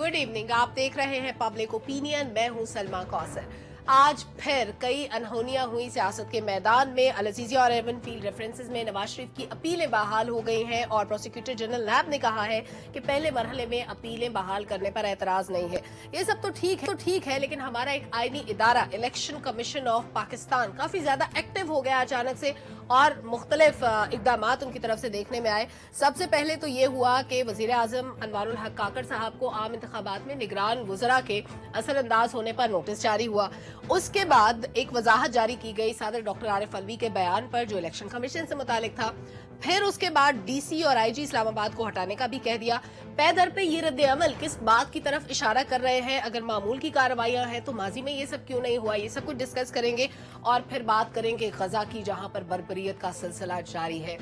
Good evening. आप देख रहे हैं पब्लिक ओपिनियन। मैं हूं सलमा कौसर। आज फिर कई अनहोनियां हुई सियासत के मैदान में। अल अजीजिया और एवन फील्ड रेफरेंसेस में नवाज शरीफ की अपीलें बहाल हो गई हैं और प्रोसिक्यूटर जनरल नैब ने कहा है कि पहले मरहले में अपीलें बहाल करने पर एतराज नहीं है। ये सब तो ठीक है, लेकिन हमारा एक आईनी इदारा इलेक्शन कमीशन ऑफ पाकिस्तान काफी ज्यादा एक्टिव हो गया अचानक से और मुख्तलिफ इकदाम उनकी तरफ से देखने में आए। सबसे पहले तो ये हुआ कि वजीर आजम अनवारुल हक काकड़ साहब को आम इंतखाबात में निगरान वुज़रा के असरअंदाज होने पर नोटिस जारी हुआ। उसके बाद एक वजाहत जारी की गई सदर डॉक्टर आरिफ अलवी के बयान पर जो इलेक्शन कमीशन से मुतालिक था। फिर उसके बाद डीसी और आईजी इस्लामाबाद को हटाने का भी कह दिया। पैदर पे ये रद्द अमल किस बात की तरफ इशारा कर रहे हैं? अगर मामूल की कार्रवाइयां हैं तो माजी में ये सब क्यों नहीं हुआ? ये सब कुछ डिस्कस करेंगे और फिर बात करेंगे गजा की, जहां पर बर्बरियत का सिलसिला जारी है।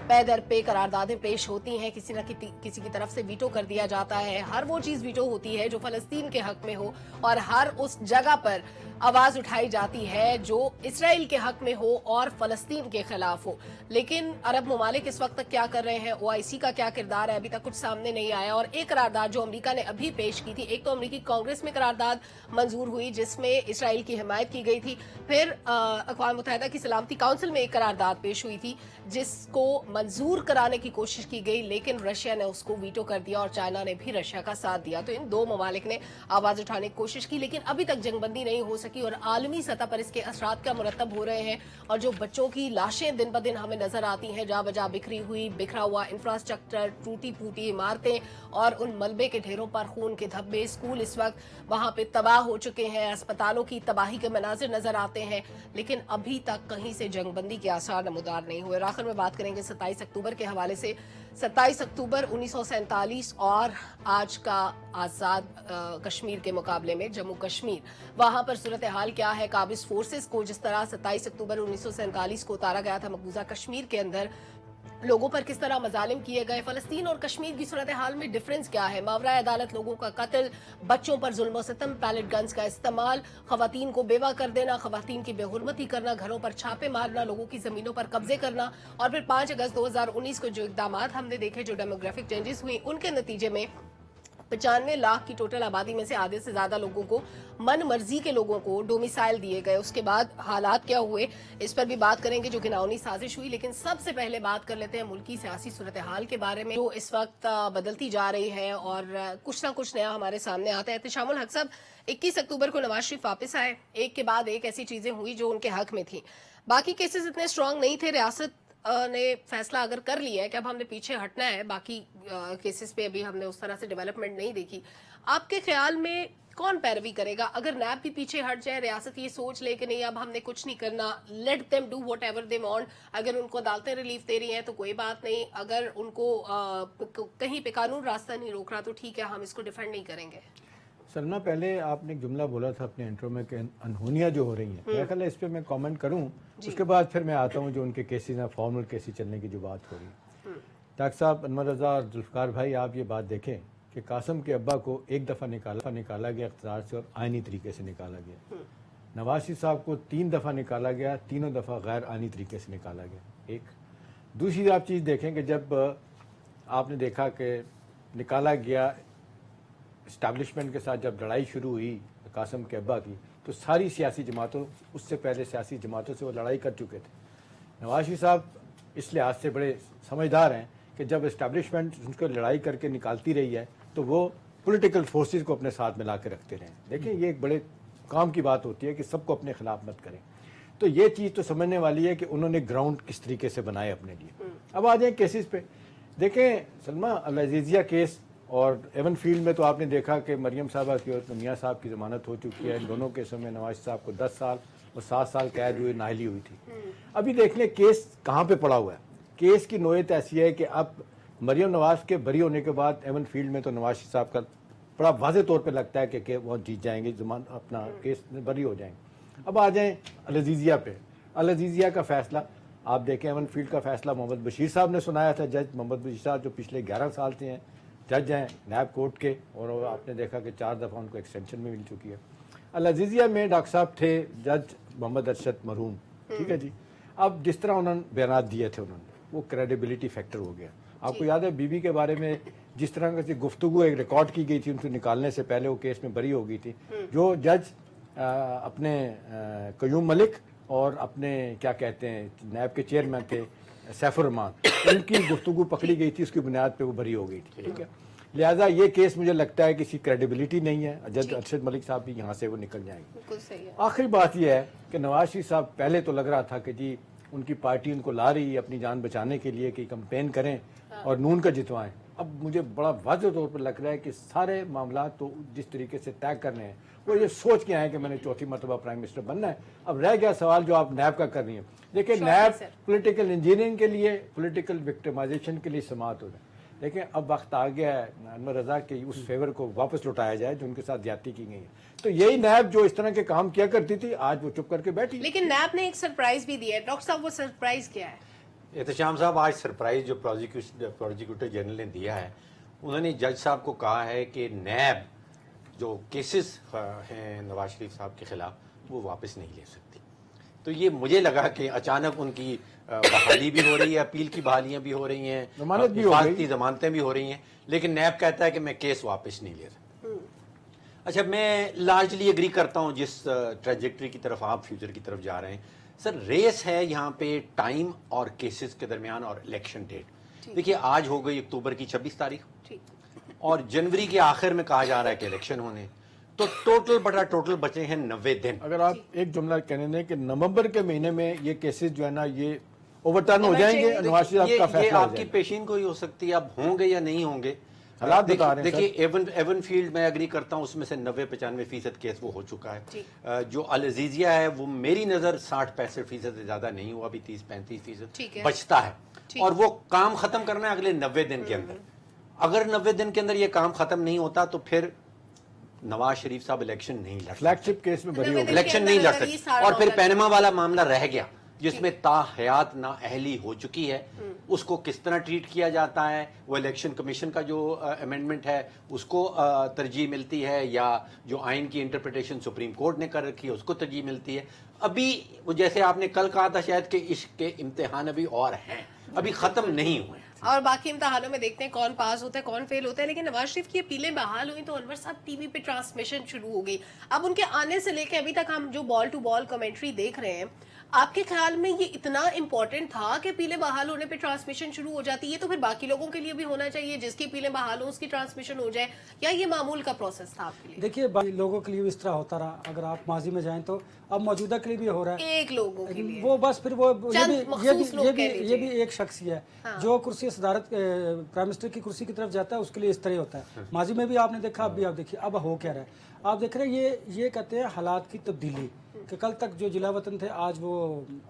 पैदर पे करारदादें पेश होती हैं, किसी न किसी की तरफ से वीटो कर दिया जाता है। हर वो चीज वीटो होती है जो फलस्तीन के हक में हो और हर उस जगह पर आवाज उठाई जाती है जो इसराइल के हक में हो और फलस्तीन के खिलाफ हो। लेकिन अरब ममालिक इस वक्त तक क्या कर रहे हैं, ओआईसी का क्या किरदार है, अभी तक कुछ सामने नहीं आया। और एक करारदाद जो अमेरिका ने अभी पेश की थी, एक तो अमेरिकी कांग्रेस में करारदाद मंजूर हुई जिसमें इसराइल की हिमायत की गई थी। फिर अक़वाम मुत्तहिदा की सलामती काउंसिल में एक करारदाद पेश हुई थी जिसको मंजूर कराने की कोशिश की गई, लेकिन रशिया ने उसको वीटो कर दिया और चाइना ने भी रशिया का साथ दिया। तो इन दो ममालिक ने आवाज उठाने की कोशिश की, लेकिन अभी तक जंगबंदी नहीं हो सकी और आलमी सतह पर इसके असरात का मुरतब हो रहे हैं। और जो बच्चों की लाशें दिन ब दिन हमें नजर आती हैं, जा बजा बिखरी हुई, बिखरा हुआ इंफ्रास्ट्रक्चर, टूटी फूटी इमारतें और उन मलबे के ढेरों पर खून के धब्बे। स्कूल इस वक्त वहां पे तबाह हो चुके हैं, अस्पतालों की तबाही के मनाजिर नजर आते हैं, लेकिन अभी तक कहीं से जंगबंदी के आसार नमूदार नहीं हुए। आखिर में बात करेंगे 27 अक्टूबर के हवाले से। 27 अक्टूबर 1947 और आज का आजाद कश्मीर के मुकाबले में जम्मू कश्मीर, वहां पर सूरत हाल क्या है? काबिज फोर्सेस को जिस तरह 27 अक्टूबर 1947 को उतारा गया था मकबूजा कश्मीर के अंदर, लोगों पर किस तरह मजालिम किए गए, फलस्तीन और कश्मीर की सूरत हाल में डिफरेंस क्या है? मावरा अदालत लोगों का कत्ल, बच्चों पर जुल्म सितम, पैलेट गन्स का इस्तेमाल, खवातीन को बेवा कर देना, खवातीन की बेहुरमती करना, घरों पर छापे मारना, लोगों की जमीनों पर कब्जे करना। और फिर 5 अगस्त 2019 को जो इकदाम हमने देखे, जो डेमोग्राफिक चेंजेस हुई, उनके नतीजे में 95 लाख की टोटल आबादी में से आधे से ज्यादा लोगों को, मन मर्जी के लोगों को डोमिसाइल दिए गए। उसके बाद हालात क्या हुए, इस पर भी बात करेंगे जो घिनौनी साजिश हुई। लेकिन सबसे पहले बात कर लेते हैं मुल्की सियासी सूरत हाल के बारे में जो इस वक्त बदलती जा रही है और कुछ ना कुछ नया हमारे सामने आता है। एहतशामुल हक साहब, 21 अक्टूबर को नवाज शरीफ वापस आए, एक के बाद एक ऐसी चीजें हुई जो उनके हक में थी। बाकी केसेस इतने स्ट्रांग नहीं थे। रियासत ने फैसला अगर कर लिया है कि अब हमने पीछे हटना है, बाकी केसेस पे अभी हमने उस तरह से डेवलपमेंट नहीं देखी। आपके ख्याल में कौन पैरवी करेगा? अगर नैब भी पीछे हट जाए, रियासत ये सोच ले कि नहीं अब हमने कुछ नहीं करना, let them do what ever they want. अगर उनको अदालतें रिलीफ दे रही हैं तो कोई बात नहीं, अगर उनको कहीं पे कानून रास्ता नहीं रोक रहा तो ठीक है, हम इसको डिफेंड नहीं करेंगे। सलमा, पहले आपने एक जुमला बोला था अपने इंट्रो में कि अनहोनियां जो हो रही हैं, मेरा ख्याल है इस पर मैं कमेंट करूं, उसके बाद फिर मैं आता हूं जो उनके केसेस हैं, फॉर्मल केसेस चलने की जो बात हो रही है। डॉक्टर साहब, अनवर रजा और जुल्फ़िकार भाई, आप ये बात देखें कि कासिम के अब्बा को एक दफ़ा निकाला गया इख्तियार से और आइनी तरीके से निकाला गया। नवाज शरीफ साहब को 3 दफ़ा निकाला गया, तीनों दफ़ा गैर आइनी तरीके से निकाला गया। एक दूसरी आप चीज़ देखें कि जब आपने देखा कि निकाला गया, इस्टेब्लिशमेंट के साथ जब लड़ाई शुरू हुई कासिम के अब्बा की, तो सारी सियासी जमातों, उससे पहले सियासी जमातों से वो लड़ाई कर चुके थे। नवाज शरीफ साहब इस लिहाज से बड़े समझदार हैं कि जब इस्टेब्लिशमेंट उनको लड़ाई करके निकालती रही है तो वो पॉलिटिकल फोर्सेस को अपने साथ मिला के रखते रहे। देखिए, ये एक बड़े काम की बात होती है कि सबको अपने खिलाफ मत करें। तो ये चीज़ तो समझने वाली है कि उन्होंने ग्राउंड किस तरीके से बनाए अपने लिए। अब आ जाए केसेस पे। देखें सलमा, अल अजीजिया केस और एवन फील्ड में तो आपने देखा कि मरियम साहबा की और मियाँ साहब की ज़मानत हो चुकी है। इन दोनों केसों में नवाज साहब को 10 साल और 7 साल कैद हुई, नाहली हुई थी। अभी देख लें केस कहाँ पे पड़ा हुआ है। केस की नोयत ऐसी है कि अब मरियम नवाज के बरी होने के बाद एवन फील्ड में तो नवाज साहब का बड़ा वाज़ेह तौर पर लगता है कि वो जीत जाएंगे, जमान अपना केस बरी हो जाएंगे। अब आ जाएँ अल अजीजिया पे। अल अजीजिया का फैसला आप देखें, एवन फील्ड का फैसला मोहम्मद बशीर साहब ने सुनाया था। जज मोहम्मद बशीर साहब जो पिछले 11 साल से हैं जज हैं नैब कोर्ट के, और आपने देखा कि 4 दफ़ा उनको एक्सटेंशन में मिल चुकी है। अल अजीजिया में डॉक्टर साहब थे जज मोहम्मद अरशद मरहूम, ठीक है जी। अब जिस तरह उन्होंने बयान दिए थे, उन्होंने वो क्रेडिबिलिटी फैक्टर हो गया। आपको याद है बीबी के बारे में जिस तरह की गुफ्तगू एक रिकॉर्ड की गई थी उनको निकालने से पहले, वो केस में बरी हो गई थी। जो जज अपने कयूम मलिक और अपने क्या कहते हैं नैब के चेयरमैन थे सैफुर रहमान, उनकी गुफ्तगू पकड़ी गई थी, उसकी बुनियाद पे वो बरी हो गई थी। ठीक है, लिहाजा ये केस मुझे लगता है किसी क्रेडिबिलिटी नहीं है। जज अरशद मलिक साहब भी यहाँ से वो निकल जाएंगे। बिल्कुल सही है। आखिरी बात यह है कि नवाज शरीफ साहब पहले तो लग रहा था कि जी उनकी पार्टी उनको ला रही है अपनी जान बचाने के लिए कि कैंपेन करें और नून का जितवाएं। अब मुझे बड़ा वाज़ेह तौर पर लग रहा है कि सारे मामला तो जिस तरीके से तय कर रहे हैं वो ये सोच के आए कि मैंने चौथी मरतबा प्राइम मिनिस्टर बनना है। अब रह गया सवाल जो आप नैब का कर रही हैं। देखिए, नैब पॉलिटिकल इंजीनियरिंग के लिए, पॉलिटिकल विक्टिमाइजेशन के लिए समात हो जाए, लेकिन अब वक्त आ गया है अनवर रजा के उस फेवर को वापस लौटाया जाए जो उनके साथ ज्यादती की गई है। तो यही नैब जो इस तरह के काम किया करती थी, आज वो चुप करके बैठी। लेकिन नैब ने एक सरप्राइज भी दिया है। डॉक्टर साहब, वो सरप्राइज क्या है? एहतशाम साहब, आज सरप्राइज जो प्रोसिक्यूटर जनरल ने दिया है, उन्होंने जज साहब को कहा है कि नैब जो केसेस हैं नवाज शरीफ साहब के खिलाफ वो वापस नहीं ले सकती। तो ये मुझे लगा कि अचानक उनकी बहाली भी हो रही है, अपील की बहालियां भी हो रही हैं, हिफाजती जमानतें भी हो रही हैं, लेकिन नैब कहता है कि मैं केस वापस नहीं ले सकता। अच्छा, मैं लार्जली एग्री करता हूं जिस ट्रेजेक्टरी की तरफ आप फ्यूचर की तरफ जा रहे हैं। सर, रेस है यहाँ पे टाइम और केसेस के दरमियान और इलेक्शन डेट। देखिए, आज हो गई अक्टूबर की 26 तारीख और जनवरी के आखिर में कहा जा रहा है कि इलेक्शन होने, तो टोटल बचे हैं 90 दिन। अगर आप एक जुमला कहने दें कि नवंबर के महीने में ये केसेस जो है ना ये ओवरटर्न हो जाएंगे, नवाज शरीफ का फैसला हो आपकी पेशीन को ही हो सकती है, अब होंगे या नहीं होंगे हालात बता रहे हैं। देखिए, एवन फील्ड में एग्री करता हूं, उसमें से 90-95% केस वो हो चुका है। जो अल अजीजिया है वो मेरी नजर 60-65% से ज्यादा नहीं हुआ, अभी 30-35% बचता है और वो काम खत्म करना है अगले 90 दिन के अंदर। अगर 90 दिन के अंदर ये काम खत्म नहीं होता तो फिर नवाज शरीफ साहब इलेक्शन नहीं लड़, फ्लैगशिप केस में बरी हो गई, इलेक्शन नहीं लड़ सकते। और फिर पैनमा वाला मामला रह गया जिसमें ताहयात नाअहली हो चुकी है, उसको किस तरह ट्रीट किया जाता है, वो इलेक्शन कमीशन का जो अमेंडमेंट है उसको तरजीह मिलती है या जो आइन की इंटरप्रिटेशन सुप्रीम कोर्ट ने कर रखी है उसको तरजीह मिलती है। अभी वो जैसे आपने कल कहा था शायद कि इश्क के इम्तिहान अभी और हैं, अभी खत्म नहीं हुए हैं और बाकी इम्तिहानों में देखते हैं कौन पास होता है कौन फेल होता है। लेकिन नवाज शरीफ की अपीलें बहाल हुई तो अनवर साहब टीवी पे ट्रांसमिशन शुरू हो गई। अब उनके आने से लेके अभी तक हम जो बॉल टू बॉल कमेंट्री देख रहे हैं, आपके ख्याल में ये इतना इंपॉर्टेंट था कि पीले बहाल होने पे ट्रांसमिशन शुरू हो जाती है? तो फिर बाकी लोगों के लिए भी होना चाहिए, जिसकी पीले बहाल हो उसकी ट्रांसमिशन हो जाए, या ये मामूल का प्रोसेस था आपके लिए? देखिए, लोगों के लिए भी इस तरह होता रहा। अगर आप माजी में जाएं तो अब मौजूदा के लिए भी हो रहा है, एक लोगों के लिए वो बस फिर वो ये भी एक शख्स ही है जो कुर्सी सदारत प्राइम मिनिस्टर की कुर्सी की तरफ जाता है, उसके लिए इस तरह होता है। माजी में भी आपने देखा, अब भी आप देखिए अब हो क्या रहा है। आप देख रहे हैं ये कहते हैं हालात की तब्दीली, कि कल तक जो जिला वतन थे आज वो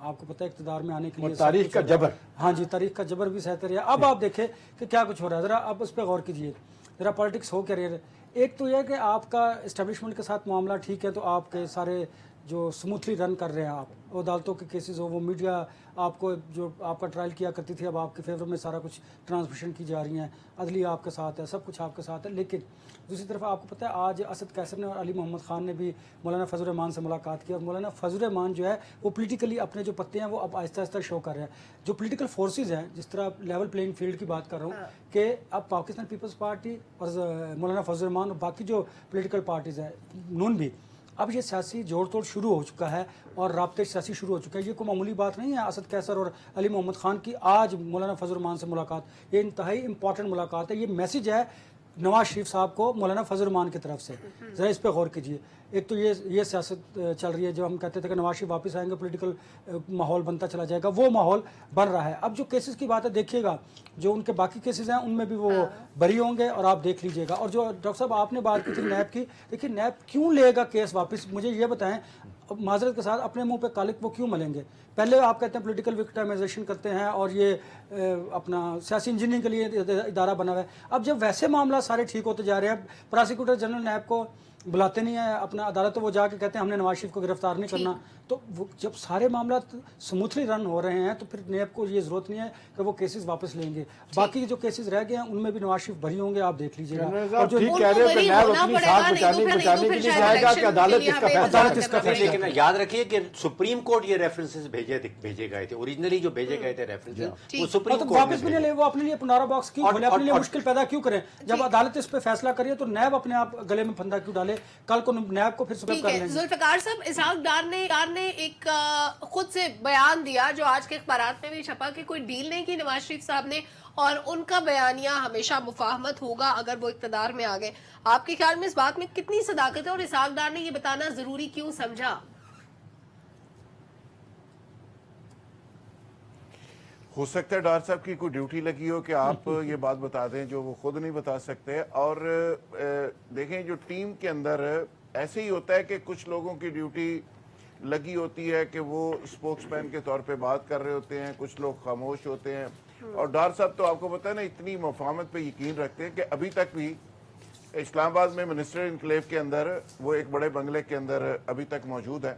आपको पता है इक़्तिदार में आने के लिए तारीख का जबर, हाँ जी, तारीख का जबर भी सहते रहा। अब आप देखें कि क्या कुछ हो रहा है, जरा आप उस पर गौर कीजिए, जरा पॉलिटिक्स हो क्या रही है। एक तो यह है कि आपका इस्टेब्लिशमेंट के साथ मामला ठीक है तो आपके सारे जो स्मूथली रन कर रहे हैं आप, वो अदालतों के केसेस हो, वो मीडिया आपको जो आपका ट्रायल किया करती थी अब आपके फेवर में सारा कुछ ट्रांसमिशन की जा रही हैं, अदलिया आपके साथ है, सब कुछ आपके साथ है। लेकिन दूसरी तरफ आपको पता है आज असद कैसर ने और अली मोहम्मद खान ने भी मौलाना फजल रहमान से मुलाकात की और मौलाना फजल रहमान जो है वो पोलिटिकली अपने जो पत्ते हैं वो अब आहिस्ता आहिस्ता शो कर रहे हैं। जो पोलिटिकल फोर्सेज हैं, जिस तरह लेवल प्लेइंग फील्ड की बात कर रहा हूँ कि अब पाकिस्तान पीपल्स पार्टी और मौलाना फजल रहमान और बाकी जो पोलिटिकल पार्टीज़ हैं, नून भी, अब ये सियासी जोड़ तोड़ शुरू हो चुका है और राब्ते सियासी शुरू हो चुका है। ये कोई मामूली बात नहीं है। असद कैसर और अली मोहम्मद खान की आज मौलाना फजल रहमान से मुलाकात, ये इंतहाई इंपॉर्टेंट मुलाकात है। ये मैसेज है नवाज शरीफ साहब को मौलाना फजल रहमान की तरफ से, ज़रा इस पर गौर कीजिए। एक तो ये सियासत चल रही है, जो हम कहते थे कि नवाज शरीफ वापस आएंगे पॉलिटिकल माहौल बनता चला जाएगा, वो माहौल बन रहा है। अब जो केसेस की बात है देखिएगा, जो उनके बाकी केसेस हैं उनमें भी वो बरी होंगे और आप देख लीजिएगा। और जो डॉक्टर साहब आपने बात की थी नैब की, देखिए नैब क्यों लेगा केस वापस, मुझे ये बताएं माजरत के साथ, अपने मुंह पे कालिक वो क्यों मलेंगे? पहले आप कहते हैं पॉलिटिकल विक्टिमाइजेशन करते हैं और ये अपना सियासी इंजीनियरिंग के लिए इदारा बना हुआ है। अब जब वैसे मामला सारे ठीक होते जा रहे हैं, प्रोसिक्यूटर जनरल नैब को बुलाते नहीं है अपना अदालत, तो वो जाके कहते हैं हमने नवाज शरीफ को गिरफ्तार नहीं करना। तो वो जब सारे मामला स्मूथली रन हो रहे हैं तो फिर नैब को ये जरूरत नहीं है कि वो केसेस वापस लेंगे। बाकी जो केसेस रह गए हैं उनमें भी नवाज शरीफ बरी होंगे, आप देख लीजिएगा। और जो ठीक कह रहे हो कि नैब अपनी साथ बचाने के लिए जाएगा कि अदालत इसका फैसला। लेकिन याद रखिए कि सुप्रीम कोर्ट ये रेफरेंसेस भेजे गए थे, ओरिजिनली जो भेजे गए थे रेफरेंसेस वो सुप्रीम तो कोर्ट वापस भी नहीं ले, वो अपने लिए पुनारा बॉक्स क्यों खोले, अपने लिए मुश्किल पैदा क्यों करें? जब अदालत इस पे फैसला करिए तो नैब अपने आप गले में फंदा क्यों डाले? कल को नैब को फिर सुबह कर लेंगे। जुल्फिकार साहब, इसहाक डार ने एक खुद से बयान दिया जो आज के अखबारात में भी छपा कि कोई डील नहीं की नवाज शरीफ साहब ने, और उनका बयानिया हमेशा मुफाहमत होगा अगर वो इक्तदार में आ गए। आपके ख्याल में इस बात में कितनी सदाकत है और इसहाक डार ने ये बताना जरूरी क्यों समझा? हो सकता है डार साहब की कोई ड्यूटी लगी हो कि आप ये बात बता दें जो वो खुद नहीं बता सकते। और देखें, जो टीम के अंदर ऐसे ही होता है कि कुछ लोगों की ड्यूटी लगी होती है कि वो स्पोक्समैन के तौर पे बात कर रहे होते हैं, कुछ लोग खामोश होते हैं। और डार साहब तो आपको पता है ना, इतनी मुफाहमत पे यकीन रखते हैं कि अभी तक भी इस्लामाबाद में मिनिस्टर इनक्लेव के अंदर वो एक बड़े बंगले के अंदर अभी तक मौजूद है।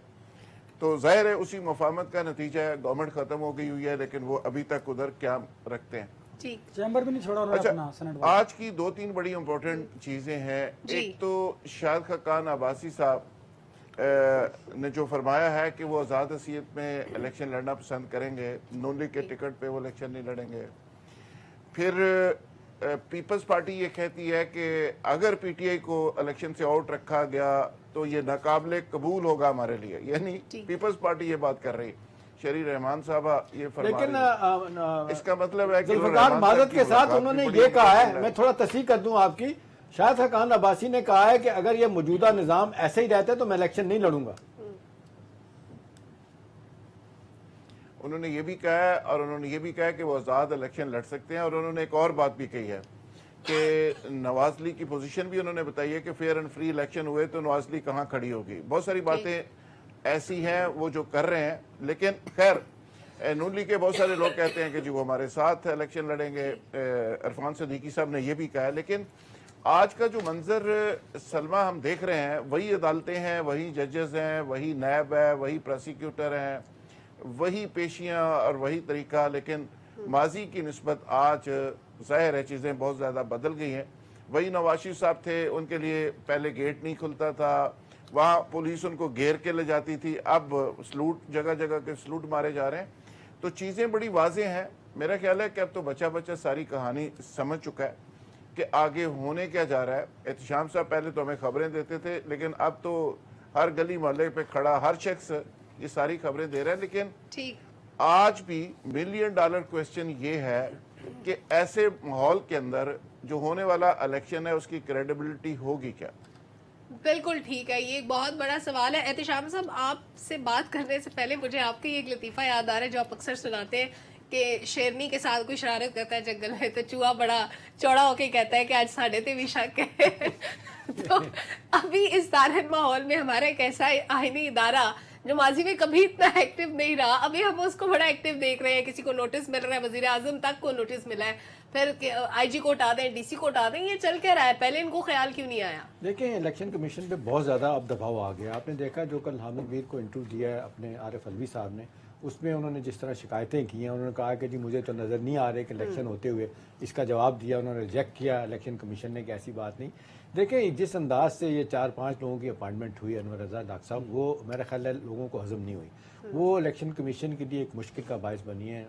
तो जाहिर है उसी मुफाहमत का नतीजा है, गवर्नमेंट खत्म हो गई हुई है लेकिन वो अभी तक उधर क्या रखते हैं। चैम्बर भी नहीं छोड़ा उन्होंने अपना सेनेट में। आज की 2-3 बड़ी इंपॉर्टेंट चीजें हैं। एक तो शाहिद खान अब्बासी साहब ने जो फरमाया है कि वो आज़ाद हसीयत में इलेक्शन लड़ना पसंद करेंगे, नून लीग के टिकट पे वो इलेक्शन नहीं लड़ेंगे। फिर पीपल्स पार्टी ये कहती है कि अगर पीटीआई को इलेक्शन से आउट रखा गया तो ये नाकाबिले कबूल होगा हमारे लिए, यानी पीपल्स पार्टी ये बात कर रही। शरी रहमान साहब ये फरमा रही है। इसका मतलब है कि माजरत के साथ उन्होंने ये कहा है, मैं थोड़ा तस्दीक कर दूं आपकी, शाहिद खान अब्बासी ने कहा है कि अगर ये मौजूदा निजाम ऐसे ही रहता है तो मैं इलेक्शन नहीं लड़ूंगा। उन्होंने ये भी कहा है और उन्होंने ये भी कहा है कि वो आज़ाद इलेक्शन लड़ सकते हैं। और उन्होंने एक और बात भी कही है कि नवाज लीग की पोजीशन भी उन्होंने बताई है कि फेयर एंड फ्री इलेक्शन हुए तो नवाज लीग कहाँ खड़ी होगी। बहुत सारी बातें ऐसी हैं वो जो कर रहे हैं। लेकिन खैर, नून लीग के बहुत सारे लोग कहते हैं कि जी वो हमारे साथ इलेक्शन लड़ेंगे। इरफान सदीकी साहब ने यह भी कहा है। लेकिन आज का जो मंजर सलमा हम देख रहे हैं, वही अदालतें हैं, वही जजेस हैं, वही नैब है, वही प्रोसिक्यूटर हैं, वही पेशियां और वही तरीका। लेकिन माजी की निस्बत आज जाहिर है चीज़ें बहुत ज़्यादा बदल गई हैं। वही नवाज शरीफ साहब थे, उनके लिए पहले गेट नहीं खुलता था, वहाँ पुलिस उनको घेर के ले जाती थी, अब सलूट, जगह जगह के सलूट मारे जा रहे हैं। तो चीज़ें बड़ी वाज़ेह हैं। मेरा ख्याल है कि अब तो बच्चा बच्चा सारी कहानी समझ चुका है कि आगे होने क्या जा रहा है। एहतशाम साहब पहले तो हमें खबरें देते थे, लेकिन अब तो हर गली मोहल्ले पे खड़ा हर शख्स ये सारी खबरें दे रहा है। लेकिन आज भी $1 मिलियन क्वेश्चन ये है कि ऐसे माहौल के अंदर जो होने वाला इलेक्शन है उसकी क्रेडिबिलिटी होगी क्या? बिल्कुल ठीक है, ये एक बहुत बड़ा सवाल है। एहतशाम साहब, आपसे बात करने से पहले मुझे आपकी एक लतीफ़ा याद आ रहा है जो आप अक्सर सुनाते हैं कि शेरनी के साथ कोई शरारत करता है जंगल में तो चूहा बड़ा चौड़ा होके कहता है कि आज साढ़े ते भी शक है। तो अभी इस सारे माहौल में हमारा एक ऐसा आईनी इदारा जो माजी में कभी इतना एक्टिव नहीं रहा, अभी हम उसको बड़ा एक्टिव देख रहे हैं। किसी को नोटिस मिल रहा है, वजीर आजम तक को नोटिस मिला है, फिर आईजी को हटा दें, डीसी को हटा दें, ये चल क्या रहा है? पहले इनको ख्याल क्यों नहीं आया? देखिए, इलेक्शन कमीशन पे बहुत ज़्यादा अब दबाव आ गया। आपने देखा जो कल हामिद मीर को इंटरव्यू दिया है अपने आरिफ अलवी साहब ने, उसमें उन्होंने जिस तरह शिकायतें की हैं, उन्होंने कहा कि जी मुझे तो नज़र नहीं आ रहे कि इलेक्शन होते हुए। इसका जवाब दिया, उन्होंने रिजेक्ट किया इलेक्शन कमीशन ने कि ऐसी बात नहीं। देखें, जिस अंदाज से ये 4-5 लोगों की अपॉइंटमेंट हुई, अनवर रज़ा डॉक्टर साहब, वो मेरा ख्याल है लोगों को हजम नहीं हुई। वो इलेक्शन कमीशन के लिए एक मुश्किल का बायस बनी है।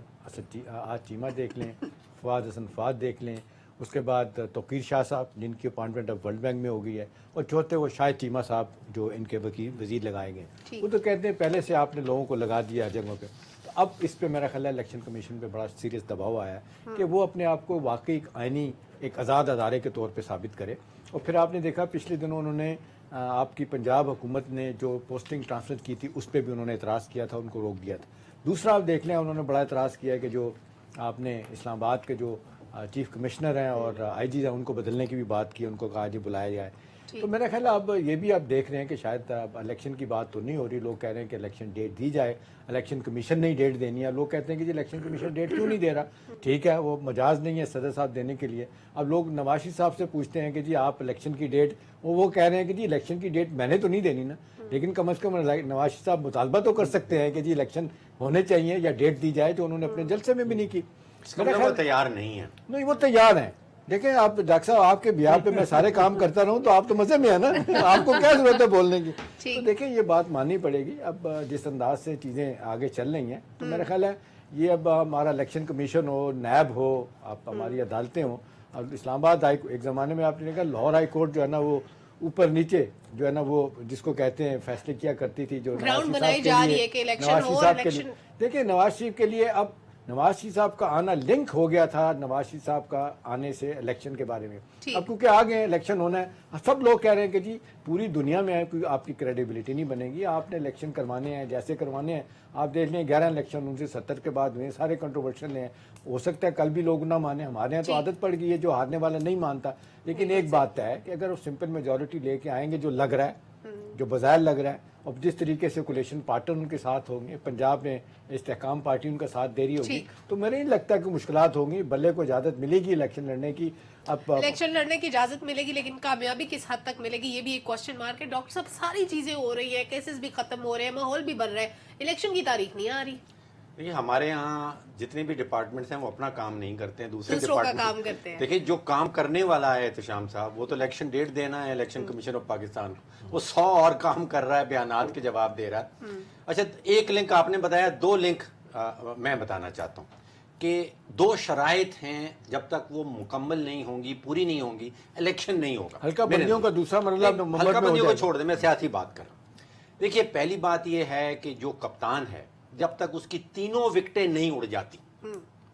आज चीमा देख लें, फवाद हसन फवाद देख लें, उसके बाद तौकीर शाह साहब जिनकी अपॉइंटमेंट अब वर्ल्ड बैंक में हो गई है, और चौथे वो शाहिद चीमा साहब जो इनके वजीर लगाए गए। वो तो कहते हैं पहले से आपने लोगों को लगा दिया जगहों पे। तो अब इस पे मेरा ख्याल है इलेक्शन कमीशन पे बड़ा सीरियस दबाव आया है कि वो अपने आप को वाकई एक आइनी, एक आज़ाद अदारे के तौर पे साबित करे। और फिर आपने देखा पिछले दिनों उन्होंने आपकी पंजाब हुकूमत ने जो पोस्टिंग ट्रांसफ़र की थी उस पर भी उन्होंने एतराज़ किया था, उनको रोक दिया था। दूसरा आप देख लें, उन्होंने बड़ा एतराज़ किया कि जो आपने इस्लामाबाद के जो चीफ कमिश्नर हैं और आईजी हैं उनको बदलने की भी बात की, उनको कहा जी बुलाया जाए। तो मेरा ख्याल है अब ये भी आप देख रहे हैं कि शायद अब इलेक्शन की बात तो नहीं हो रही, लोग कह रहे हैं कि इलेक्शन डेट दी जाए, इलेक्शन कमीशन नहीं डेट देनी है। लोग कहते हैं कि जी इलेक्शन कमीशन डेट क्यों नहीं दे रहा, ठीक है वो मजाज नहीं है सदर साहब देने के लिए। अब लोग नवाज शरीफ साहब से पूछते हैं कि जी आप इलेक्शन की डेट, वो कह रहे हैं कि जी इलेक्शन की डेट मैंने तो नहीं देनी ना, लेकिन कम अज़ कम नवाज शरीफ साहब मुतालबा तो कर सकते हैं कि जी इलेक्शन होने चाहिए या डेट दी जाए, जो उन्होंने अपने जलसे में भी नहीं की। इसका मतलब वो तैयार नहीं है। नहीं, वो तैयार हैं। देखें आप डॉक्टर साहब, आपके बिहार पे मैं सारे काम करता रहूं तो आप तो मजे में है ना, आपको क्या जरूरत है बोलने की। तो देखें ये बात माननी पड़ेगी। अब जिस अंदाज से चीज़ें आगे चल रही हैं तो मेरा ख्याल है ये अब हमारा इलेक्शन कमीशन हो, नैब हो, आप हमारी अदालतें हों, और इस्लामाबाद एक ज़माने में आपने कहा लाहौर हाई कोर्ट जो है ना वो ऊपर नीचे जो है ना वो जिसको कहते हैं फैसले किया करती थी, जो नवाज शरीफ साहब के लिए देखिए नवाज शरीफ के लिए अब नवाज शरीफ साहब का आना लिंक हो गया था नवाज शरीफ साहब का आने से इलेक्शन के बारे में। अब क्योंकि आ गए इलेक्शन होना है, सब लोग कह रहे हैं कि जी पूरी दुनिया में है, कोई आपकी क्रेडिबिलिटी नहीं बनेगी, आपने इलेक्शन करवाने हैं जैसे करवाने हैं। आप देख लें 11 इलेक्शन 1970 के बाद हुए, सारे कंट्रोवर्शियल हैं, हो सकता है कल भी लोग ना माने, हमारे यहाँ तो आदत पड़ गई है जो हारने वाला नहीं मानता। लेकिन एक बात है कि अगर वो सिंपल मेजोरिटी लेके आएंगे जो लग रहा है, जो बाजार लग रहा है, और जिस तरीके से कोलेशन पार्टनर उनके साथ होंगे, पंजाब में इस्तेहकाम पार्टी उनका साथ दे रही होगी, तो मेरे नहीं लगता कि मुश्किलात होंगी। बल्ले को इजाजत मिलेगी इलेक्शन लड़ने की। अब इलेक्शन लड़ने की इजाजत मिलेगी, लेकिन कामयाबी किस हद तक मिलेगी ये भी एक क्वेश्चन मार्क है। डॉक्टर साहब सारी चीजें हो रही है, केसेस भी खत्म हो रहे हैं, माहौल भी बन रहा है, इलेक्शन की तारीख नहीं आ रही। देखिए हमारे यहाँ जितने भी डिपार्टमेंट्स हैं वो अपना काम नहीं करते हैं, दूसरों का काम करते हैं। देखिए जो काम करने वाला है एहतशाम साहब, वो तो इलेक्शन डेट देना है इलेक्शन कमीशन ऑफ पाकिस्तान को, वो 100 और काम कर रहा है, बयानात के जवाब दे रहा है। अच्छा एक लिंक आपने बताया, 2 लिंक मैं बताना चाहता हूँ कि 2 शराइत हैं, जब तक वो मुकम्मल नहीं होंगी, पूरी नहीं होंगी, इलेक्शन नहीं होगा। हल्का बंदियों का दूसरा मरला, हल्का बंदियों को छोड़ दे, मैं सियासी बात कर रहा हूँ। देखिए पहली बात यह है कि जो कप्तान है जब तक उसकी 3 विकेटें नहीं उड़ जाती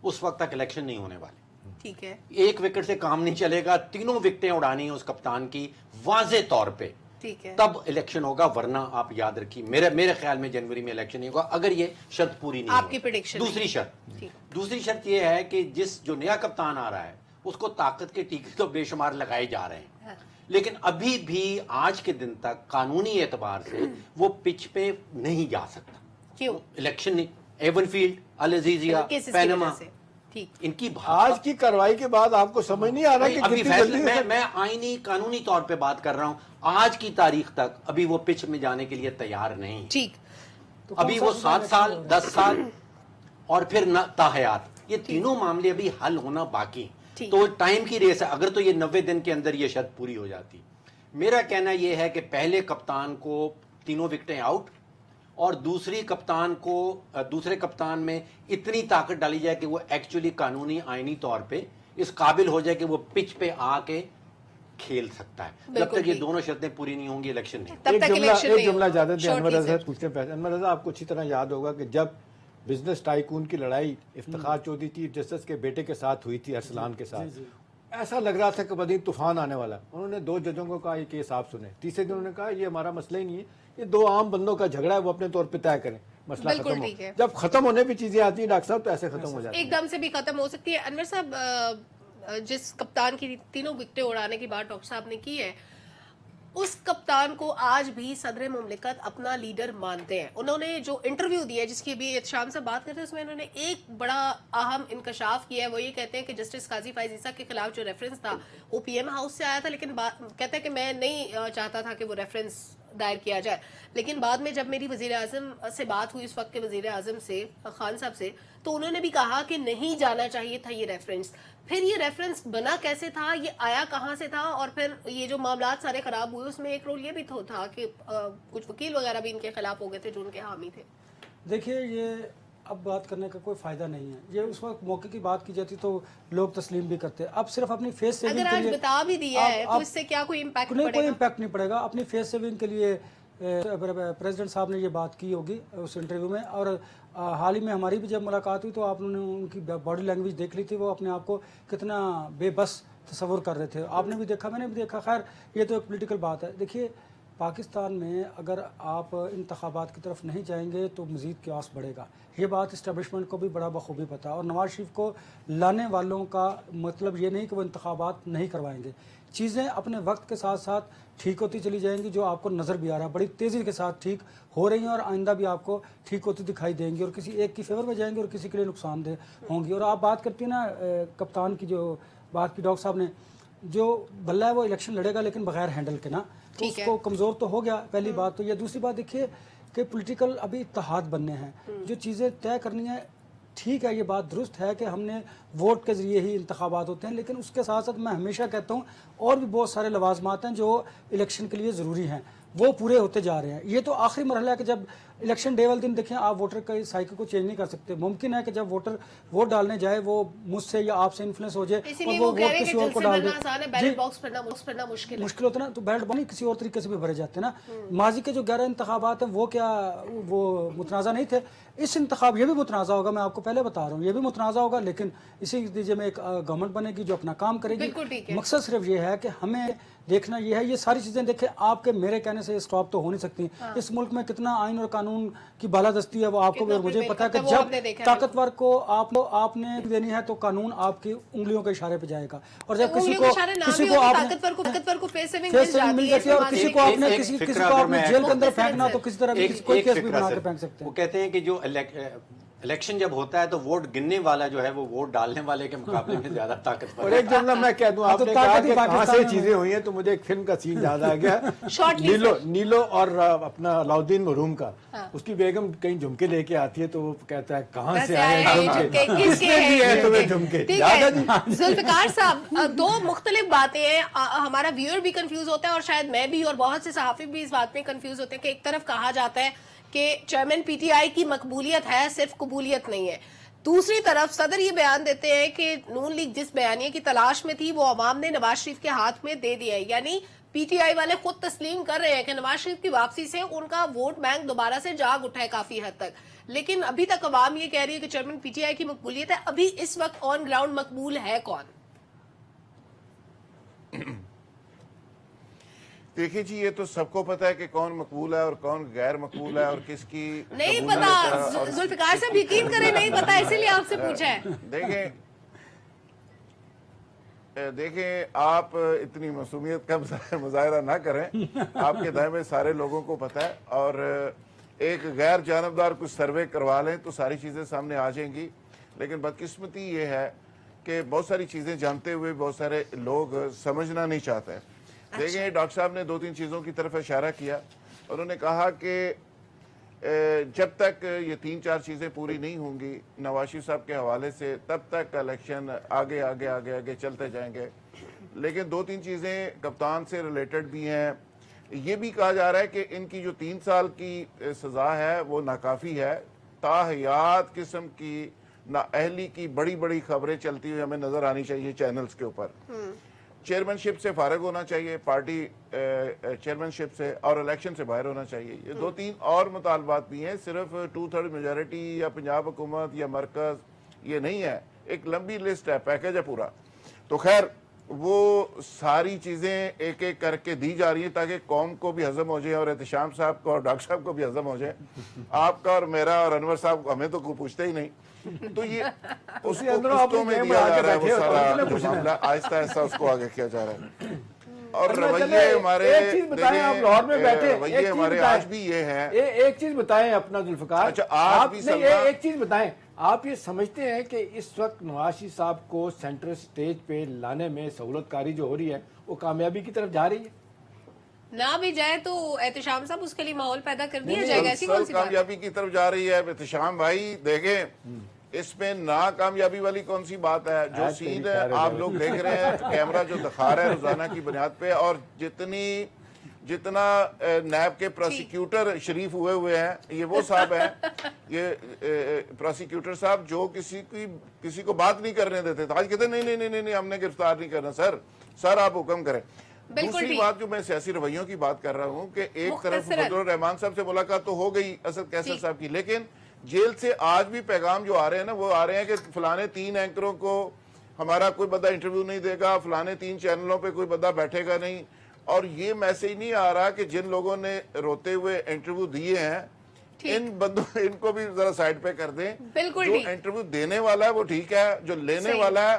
उस वक्त तक इलेक्शन नहीं होने वाले। ठीक है, 1 विकेट से काम नहीं चलेगा, 3 विकेटें उड़ानी है उस कप्तान की वाज़े तौर पे, ठीक है, तब इलेक्शन होगा। वरना आप याद रखिए, मेरे ख्याल में जनवरी में इलेक्शन नहीं होगा अगर ये शर्त पूरी नहीं आपकी प्रेडिक्शन। दूसरी शर्त ये है कि जो नया कप्तान आ रहा है उसको ताकत के टीके तो बेशुमार लगाए जा रहे हैं, लेकिन अभी भी आज के दिन तक कानूनी एतबार से वो पिच पे नहीं जा सकता। क्यों? इलेक्शन नहीं, एवनफील्ड, अल अजीजिया, पैनामा, ठीक। इनकी आज की कार्रवाई के बाद आपको समझ नहीं आ रहा कि अभी फैसले मैं आईनी कानूनी तौर पे बात कर रहा हूं, आज की तारीख तक अभी वो पिच में जाने के लिए तैयार नहीं। ठीक, तो अभी वो 7 साल 10 साल और फिर न ताहयात, ये तीनों मामले अभी हल होना बाकी। तो टाइम की रेस है। अगर तो ये 90 दिन के अंदर ये शर्त पूरी हो जाती, मेरा कहना यह है कि पहले कप्तान को 3 विकेटें आउट और दूसरे कप्तान में इतनी ताकत डाली जाए कि वो एक्चुअली कानूनी आईनी तौर पे इस काबिल हो जाए कि वो पिच पे आके खेल सकता है। जब तक ये दोनों शर्तें पूरी नहीं होंगी इलेक्शन नहीं। एक जुमला ज्यादा अनवर रज़ा पूछते हैं। अनवर रज़ा, आपको अच्छी तरह याद होगा कि जब बिजनेस टाइकून की लड़ाई इफ्तिखार चौधरी चीफ जस्टिस के बेटे के साथ हुई थी, अरसलान के साथ, ऐसा लग रहा था कि बदी तूफान आने वाला। उन्होंने 2 जजों को कहा ये केस आप सुने, तीसरे दिन उन्होंने कहा ये हमारा मसला ही नहीं है, ये 2 आम बंदों का झगड़ा है, वो अपने तौर पे तय करें, मसला खत्म हो। जब खत्म होने पे चीजें आती है डॉक्टर साहब तो ऐसे खत्म हो जाती है, एकदम से भी खत्म हो सकती है। अनवर साहब, जिस कप्तान की 3 विकेटें उड़ाने की बात डॉक्टर साहब ने की है, उस कप्तान को आज भी सदर मुमलिकत अपना लीडर मानते हैं। उन्होंने जो इंटरव्यू दिया जिसकी अभी एहतशाम से बात करते हैं, उसमें उन्होंने एक बड़ा अहम इंकशाफ किया है। वो ये कहते हैं कि जस्टिस काजी फायज ईसा के खिलाफ जो रेफरेंस था वो पीएम हाउस से आया था, लेकिन कहते हैं कि मैं नहीं चाहता था कि वो रेफरेंस दायर किया जाए, लेकिन बाद में जब मेरी वजीर आजम से बात हुई, उस वक्त के वजीर आजम से खान साहब से, तो उन्होंने भी कहा कि नहीं जाना चाहिए था ये रेफरेंस। फिर ये रेफरेंस बना कैसे था, ये आया कहाँ से था, और फिर ये जो मामला सारे खराब हुए उसमें एक रोल ये भी तो था कि कुछ वकील वगैरह भी इनके खिलाफ हो गए थे जो उनके हामी थे। देखिए ये अब बात करने का कोई फायदा नहीं है, ये उस वक्त मौके की बात की जाती तो लोग तस्लीम भी करते। अब सिर्फ अपनी फेस सेविंग अगर आज बता भी दिया है तो इससे क्या कोई इम्पैक्ट पड़ेगा? कोई इम्पैक्ट नहीं पड़ेगा। अपनी फेस सेविंग के लिए प्रेसिडेंट साहब ने ये बात की होगी उस इंटरव्यू में, और हाल ही में हमारी भी जब मुलाकात हुई तो आपने उनकी बॉडी लैंग्वेज देख ली थी, वो अपने आप को कितना बेबस तस्वुर कर रहे थे, आपने भी देखा, मैंने भी देखा। खैर ये तो एक पॉलिटिकल बात है। देखिए पाकिस्तान में अगर आप इंतखाबात की तरफ नहीं जाएंगे तो मज़ीद क्यास बढ़ेगा, ये बात इस्टेब्लिशमेंट को भी बड़ा बखूबी पता है। और नवाज शरीफ को लाने वालों का मतलब ये नहीं कि वो इंतखाबात नहीं करवाएंगे, चीज़ें अपने वक्त के साथ साथ ठीक होती चली जाएंगी, जो आपको नज़र भी आ रहा है बड़ी तेज़ी के साथ ठीक हो रही हैं और आइंदा भी आपको ठीक होती दिखाई देंगी और किसी एक की फेवर में जाएंगी और किसी के लिए नुकसानदेह होंगी। और आप बात करती हैं ना कप्तान की, जो बात की डॉक्टर साहब ने, जो बल्ला है वो इलेक्शन लड़ेगा लेकिन बगैर हैंडल के ना, तो उसको कमज़ोर तो हो गया, पहली बात तो ये। दूसरी बात देखिए कि पॉलिटिकल अभी इत्तेहाद बनने हैं, जो चीज़ें तय करनी है, ठीक है ये बात दुरुस्त है कि हमने वोट के ज़रिए ही इंतखाबात होते हैं, लेकिन उसके साथ साथ मैं हमेशा कहता हूँ और भी बहुत सारे लवाजमात हैं जो इलेक्शन के लिए ज़रूरी हैं, वो पूरे होते जा रहे हैं। ये तो आखिरी मरहला है कि जब इलेक्शन डे वाले दिन देखें, आप वोटर का साइकिल को चेंज नहीं कर सकते। मुमकिन है कि जब वोटर वोट डालने जाए वो मुझसे या आपसे इन्फ्लुएंस हो जाए और वो वोट किसी और को डाल दे। बैलेट बॉक्स भरना मुश्किल होता है ना, तो बैलेट बॉक्स किसी और तरीके से भी भरे जाते हैं ना। माजी के जो 11 इंतखाबात हैं वो क्या वो मुतनाज़ा नहीं थे? इस इंतखाब ये भी मुतनाज़ा होगा, मैं आपको पहले बता रहा हूँ, ये भी मुतनाज़ा होगा, लेकिन इसी नतीजे में एक गवर्नमेंट बनेगी जो अपना काम करेगी। मकसद सिर्फ ये है कि हमें देखना ये है, ये सारी चीज़ें देखें, आपके मेरे कहने से स्टॉप तो हो नहीं सकती। इस मुल्क में कितना आइन और कानून की बालादस्ती है वो आपको और मुझे पता है कि जब ताकतवर को आपने देनी है तो कानून आपकी उंगलियों के इशारे पे जाएगा, और जब किसी को ताकतवर को फेस सेविंग मिल जाती है और किसी को आपने किसी को आपने जेल के अंदर फेंकना तो किसी तरह कोई केस भी बना के फेंक सकते हैं। वो कहते हैं कि जो इलेक्शन जब होता है तो वोट गिनने वाला जो है वो वोट डालने वाले के मुकाबले में ज्यादा ताकतवर। और एक जुमला मैं कह दूं, आपने कहा कि कहां से चीजें हुई हैं, तो मुझे एक फिल्म का सीन याद आ गया, नीलो और अपना अलाउद्दीन मरूम का। उसकी बेगम कहीं झुमके लेके आती है तो वो कहता है कहां से आए झुमके, किसने दिए हैं तुम्हें झुमके? जुल्फिकार साहब, दो मुख्तलिफ बातें हैं, हमारा व्यूअर भी कंफ्यूज होता है और शायद मैं भी और बहुत से सहाफी भी इस बात में कंफ्यूज होते हैं कि एक तरफ कहा जाता है कि चेयरमैन पीटीआई की मकबूलियत है, सिर्फ कबूलियत नहीं है, दूसरी तरफ सदर ये बयान देते हैं कि नून लीग जिस बयानिए की तलाश में थी वो अवाम ने नवाज शरीफ के हाथ में दे दिया है। यानी पीटीआई वाले खुद तस्लीम कर रहे हैं कि नवाज शरीफ की वापसी से उनका वोट बैंक दोबारा से जाग उठा है काफी हद तक, लेकिन अभी तक अवाम ये कह रही है कि चेयरमैन पीटीआई की मकबूलियत है। अभी इस वक्त ऑन ग्राउंड मकबूल है कौन? देखिए जी, ये तो सबको पता है कि कौन मकबूल है और कौन गैर मकबूल है और किसकी नहीं पता। जुल्फिकार साहब यकीन करें नहीं पता, इसीलिए आपसे पूछा है। देखें आप इतनी मासूमियत का मुजाहरा ना करें, आपके दाएं में सारे लोगों को पता है, और एक गैर जानबदार कुछ सर्वे करवा लें तो सारी चीज़ें सामने आ जाएंगी। लेकिन बदकिस्मती ये है कि बहुत सारी चीज़ें जानते हुए बहुत सारे लोग समझना नहीं चाहते हैं। देखिए डॉक्टर साहब ने 2-3 चीज़ों की तरफ इशारा किया। उन्होंने कहा कि जब तक ये 3-4 चीज़ें पूरी नहीं होंगी नवाज शरीफ साहब के हवाले से, तब तक इलेक्शन आगे आगे आगे आगे चलते जाएंगे। लेकिन 2-3 चीज़ें कप्तान से रिलेटेड भी हैं। ये भी कहा जा रहा है कि इनकी जो 3 साल की सज़ा है वो नाकाफ़ी है। ताहयात किस्म की नाअहली की बड़ी बड़ी खबरें चलती हुई हमें नज़र आनी चाहिए चैनल्स के ऊपर। चेयरमैनशिप से फारिग होना चाहिए, पार्टी चेयरमैनशिप से, और इलेक्शन से बाहर होना चाहिए। ये 2-3 और मुतालबात भी हैं, सिर्फ 2/3 मेजॉरिटी या पंजाब हुकूमत या मरकज, ये नहीं है, एक लंबी लिस्ट है, पैकेज है पूरा। तो खैर वो सारी चीज़ें एक एक करके दी जा रही हैं ताकि कौम को भी हजम हो जाए और एहतशाम साहब को और डॉक्टर साहब को भी हजम हो जाए। आपका और मेरा और अनवर साहब हमें तो कोई पूछते ही नहीं, तो ये उसको में दिया जा रहा है वो सारा मामला, आहिस्ता आहिस्ता उसको आगे किया जा रहा है। और रवैये हमारे आप लाहौर में बैठे, रवैये हमारे आज भी ये है। एक चीज बताएं अपना जुल्फिकार। अच्छा, आज भी एक चीज बताएं, आप ये समझते हैं कि इस वक्त नवाज शरीफ साहब को सेंट्रल स्टेज पे लाने में सहूलतकारी जो हो रही है वो कामयाबी की तरफ जा रही है? ना भी जाए तो एहतशाम साहब उसके लिए माहौल पैदा कर दिया जाएगा, ऐसी कौन सी बात? कामयाबी की तरफ जा रही है एहतशाम भाई। देखें इसमें नाकामयाबी वाली कौन सी बात है? जो सीन आप लोग देख रहे हैं, कैमरा जो दिखा रहा है रोजाना की बुनियाद पे, और जितना नैब के प्रोसिक्यूटर शरीफ हुए हैं, ये वो साहब हैं, ये प्रोसिक्यूटर साहब जो किसी को बात नहीं करने देते थे, आज कहते नहीं हमने गिरफ्तार नहीं करना। सर आप हुक्म करें। दूसरी बात जो मैं सियासी रवैयों की बात कर रहा हूँ कि एक तरफ फजलुर रहमान साहब से मुलाकात तो हो गई असद कैसर साहब की, लेकिन जेल से आज भी पैगाम जो आ रहे हैं ना, वो आ रहे हैं कि फलाने 3 एंकरों को हमारा कोई बंदा इंटरव्यू नहीं देगा, फलाने 3 चैनलों पे कोई बंदा बैठेगा नहीं। और ये मैसेज नहीं आ रहा कि जिन लोगों ने रोते हुए इंटरव्यू दिए हैं इन बंदों इनको भी जरा साइड पे कर दें। जो इंटरव्यू देने वाला है वो ठीक है, जो लेने वाला है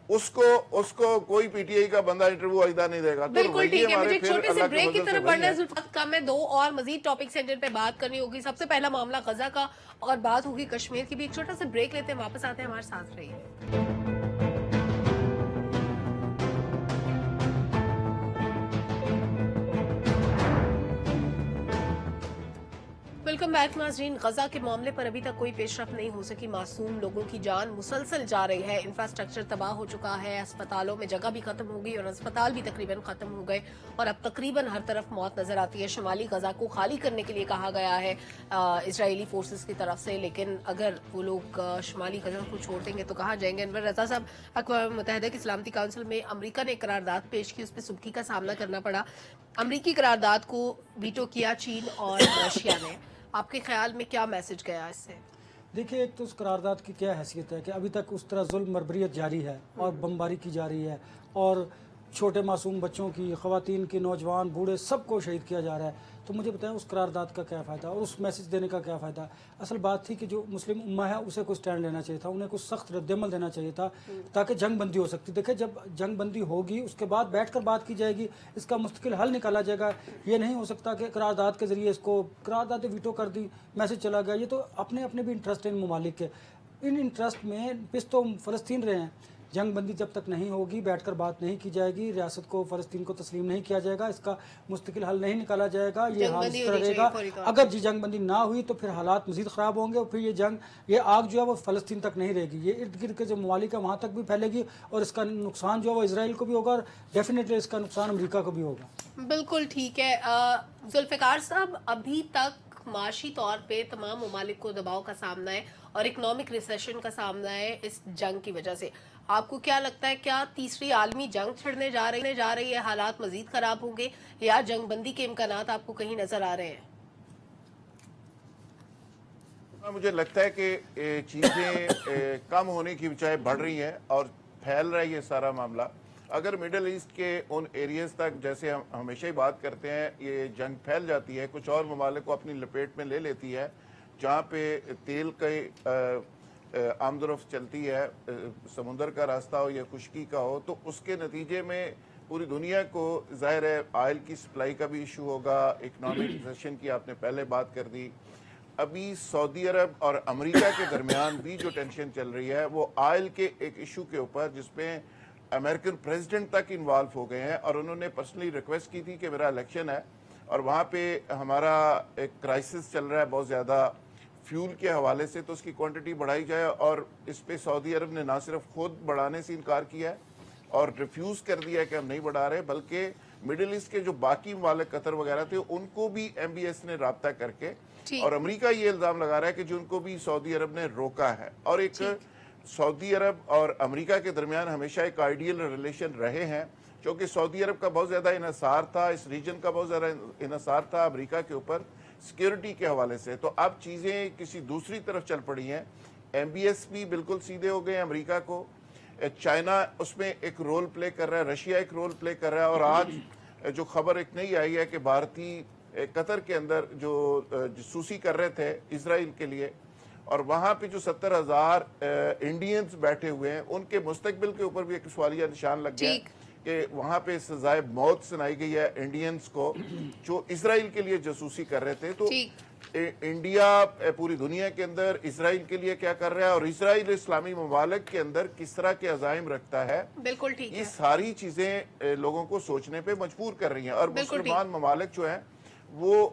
उसको कोई पीटीआई का बंदा इंटरव्यू अदा नहीं देगा। तो बिल्कुल ठीक है, मुझे एक फिर छोटे से अल्लाह के ब्रेक की फजल से तरफ वही बढ़ना है। है। जुल्फिकार का मैं 2 और मजीद टॉपिक सेंटर पे बात करनी होगी। सबसे पहला मामला गजा का और बात होगी कश्मीर की भी। एक छोटा सा ब्रेक लेते हैं, वापस आते हैं, हमारे साथ रहिए। वेलकम बैक नाजरीन। गजा के मामले पर अभी तक कोई पेशरफ नहीं हो सकी। मासूम लोगों की जान मुसलसल जा रही है। इंफ्रास्ट्रक्चर तबाह हो चुका है, अस्पतालों में जगह भी खत्म हो गई और अस्पताल भी तकरीबन खत्म हो गए और अब तकरीबन हर तरफ मौत नजर आती है। शुमाली गजा को खाली करने के लिए कहा गया है इजरायली फोर्सेस की तरफ से, लेकिन अगर वो लोग शुमाली गजा को छोड़ देंगे तो कहाँ जाएंगे। अनवर रजा साहब, अक़वाम मुत्तहिदा की सलामती काउंसिल में अमरीका ने करारदाद पेश की, उस पर सुबकी का सामना करना पड़ा। अमरीकी करारदाद को वीटो किया चीन और रशिया ने। आपके ख्याल में क्या मैसेज गया इससे? देखिए, एक तो उस करारदाद की क्या हैसियत है कि अभी तक उस तरह जुल्म बर्बरियत जारी है और बमबारी की जा रही है और छोटे मासूम बच्चों की, ख़वातीन की, नौजवान, बूढ़े, सबको शहीद किया जा रहा है। तो मुझे बताएं उस करारदाद का क्या फ़ायदा और उस मैसेज देने का क्या फ़ायदा। असल बात थी कि जो मुस्लिम उम्मा है उसे कुछ स्टैंड लेना चाहिए था, उन्हें कुछ सख्त रद्दमल देना चाहिए था ताकि जंग बंदी हो सकती। देखिए, जब जंग बंदी होगी उसके बाद बैठकर बात की जाएगी, इसका मुस्तकिल हल निकाला जाएगा। ये नहीं हो सकता कि करारदाद के ज़रिए इसको करारदाद वीटो कर दी, मैसेज चला गया। ये तो अपने अपने भी इंटरेस्ट है इन ममालिक के। इन इंटरेस्ट में पिस तो फ़लस्तीन रहे हैं। जंग बंदी जब तक नहीं होगी, बैठकर बात नहीं की जाएगी, रियासत को फ़लस्तीन को तस्लीम नहीं किया जाएगा, इसका मुस्तकिल हल नहीं निकाला जाएगा, ये हाल इस तरह रहेगा। अगर जी जंग बंदी ना हुई तो फिर हालात मज़ीद ख़राब होंगे और फिर ये आग जो है वो फ़लस्तीन तक नहीं रहेगी, ये इर्द गिर्द के जो ममालिक है वहाँ तक भी फैलेगी और इसका नुकसान जो है वो इसराइल को भी होगा और डेफिनेटली इसका नुकसान अमरीका को भी होगा। बिल्कुल ठीक है। जुल्फिकार साहब, अभी तक माशी तौर पे तमाम ममालिक को दबाव का सामना है और इकोनॉमिक रिसेशन का सामना है इस जंग की वजह से। आपको क्या लगता है, क्या तीसरी आलमी जंग छिड़ने जा रही है, हालात मजीद खराब होंगे या जंग बंदी के इम्कानात आपको कहीं नजर आ रहे हैं? मुझे लगता है कि चीज़ें कम होने की बजाय बढ़ रही हैं और फैल रहा है ये सारा मामला। अगर मिडल ईस्ट के उन एरियाज़ तक, जैसे हम हमेशा ही बात करते हैं, ये जंग फैल जाती है, कुछ और ममालिक को अपनी लपेट में ले लेती है, जहाँ पे तेल की आमदरफ्त चलती है, समुंदर का रास्ता हो या खुश्की का हो, तो उसके नतीजे में पूरी दुनिया को ज़ाहिर है ऑयल की सप्लाई का भी इशू होगा। इकनॉमिक रिसेशन की आपने पहले बात कर दी। अभी सऊदी अरब और अमेरिका के दरमियान भी जो टेंशन चल रही है वो ऑयल के एक इशू के ऊपर, जिसमें अमेरिकन प्रेसिडेंट तक इन्वॉल्व हो गए हैं और उन्होंने पर्सनली रिक्वेस्ट की थी कि मेरा इलेक्शन है और वहाँ पे हमारा एक क्राइसिस चल रहा है बहुत ज़्यादा फ्यूल के हवाले से, तो उसकी क्वांटिटी बढ़ाई जाए। और इस पे सऊदी अरब ने ना सिर्फ खुद बढ़ाने से इनकार किया है और रिफ्यूज़ कर दिया कि हम नहीं बढ़ा रहे, बल्कि मिडिल ईस्ट के जो बाकी ममालिक कतर वगैरह थे उनको भी MBS ने राब्ता करके, और अमेरिका ये इल्ज़ाम लगा रहा है कि जिनको भी सऊदी अरब ने रोका है। और एक सऊदी अरब और अमेरिका के दरमियान हमेशा एक आइडियल रिलेशन रहे हैं, क्योंकि सऊदी अरब का बहुत ज़्यादा इन्हसार था, इस रीजन का बहुत ज़्यादा इन्हसार था अमेरिका के ऊपर सिक्योरिटी के हवाले से। तो अब चीज़ें किसी दूसरी तरफ चल पड़ी हैं। MBS भी बिल्कुल सीधे हो गए अमेरिका को, चाइना उसमें एक रोल प्ले कर रहा है, रशिया एक रोल प्ले कर रहा है। और आज जो खबर एक नई आई है कि भारतीय कतर के अंदर जो जासूसी कर रहे थे इसराइल के लिए, और वहाँ पे जो 70,000 इंडियंस बैठे हुए हैं, उनके मुस्तकबिल के ऊपर भी एक सवालिया निशान लग गया कि वहाँ पे सजाए मौत सुनाई गई है इंडियंस को जो इसराइल के लिए जासूसी कर रहे थे। तो इंडिया पूरी दुनिया के अंदर इसराइल के लिए क्या कर रहा है और इसराइल इस्लामी ममालिक के अंदर किस तरह के अज़ाइम रखता है, बिल्कुल ठीक है। ये सारी चीजें लोगों को सोचने पे मजबूर कर रही हैं। और मुसलमान ममालिक जो हैं वो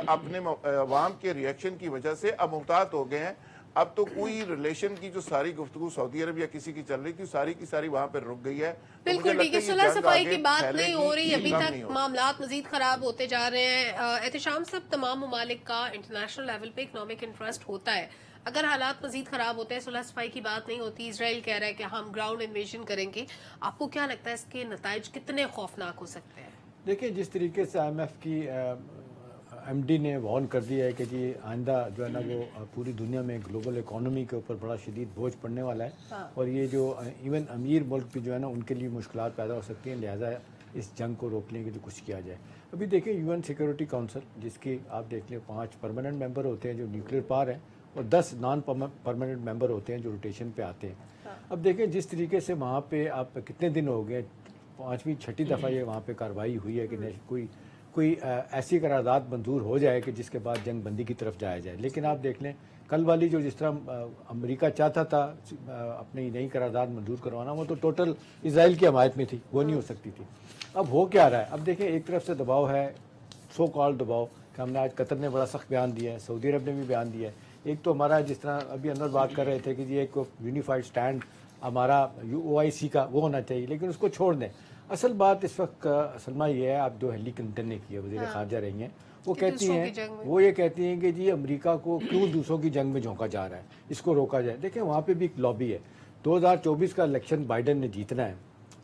अपने अवाम के रिएक्शन की वजह से अब मुहतात हो गए हैं। अब तो कोई रिलेशन की जो सारी गुफ्तगू सऊदी अरब या किसी की चल रही थी, सारी की सारी वहाँ पे रुक गई है। बिल्कुल ठीक है। सुलह सफाई की बात नहीं हो रही, अभी तक मामलात मजीद खराब होते जा रहे हैं। एहतशाम सब तमाम ममालिक का इंटरनेशनल लेवल पे इकोनॉमिक इंटरेस्ट होता है। अगर हालात मजीद खराब होते हैं, सुलह सफाई की बात नहीं होती, इसराइल कह रहा है कि हम ग्राउंड इन्वेजन करेंगे, आपको क्या लगता है इसके नताइज कितने खौफनाक हो सकते हैं? देखिए, जिस तरीके से IMF की MD ने वार्न कर दिया है कि जी आइंदा जो है ना वो पूरी दुनिया में ग्लोबल इकोनॉमी के ऊपर बड़ा शदीद बोझ पड़ने वाला है और ये जो इवन अमीर मुल्क भी जो है ना उनके लिए मुश्किलात पैदा हो सकती हैं, लिहाजा इस जंग को रोकने के लिए कुछ किया जाए। अभी देखिए, UN सिक्योरिटी काउंसिल जिसकी आप देख लें 5 परमानेंट मेंबर होते हैं जो न्यूक्लियर पावर हैं और 10 नॉन परमानेंट मेंबर होते हैं जो रोटेशन पे आते हैं। अब देखें जिस तरीके से वहाँ पे आप कितने दिन हो गए, 5वीं 6ठी दफ़ा ये वहाँ पे कार्रवाई हुई है कि कोई ऐसी करारदाद मंजूर हो जाए कि जिसके बाद जंग बंदी की तरफ जाया जाए। लेकिन आप देख लें कल वाली जो जिस तरह अमेरिका चाहता था अपनी नई करारदाद मंजूर करवाना, वो तो टोटल इसराइल की हमायत में थी, वो नहीं हो सकती थी। अब हो क्या रहा है, अब देखें एक तरफ से दबाव है, सो कॉल्ड दबाव कि हमने आज कतर ने बड़ा सख्त बयान दिया है, सऊदी अरब ने भी बयान दिया है। एक तो हमारा जिस तरह अभी अंदर बात कर रहे थे कि जी एक यूनिफाइड स्टैंड हमारा OIC का वो होना चाहिए, लेकिन उसको छोड़ दें। असल बात इस वक्त सलमा ये है, आप जो हेली क्लिंटन ने की है, वज़ीर खारजा रही हैं, वो कहती हैं, वो ये कहती हैं कि जी अमेरिका को क्यों दूसरों की जंग में झोंका जा रहा है, इसको रोका जाए। देखें वहाँ पे भी एक लॉबी है, 2024 का इलेक्शन बाइडन ने जीतना है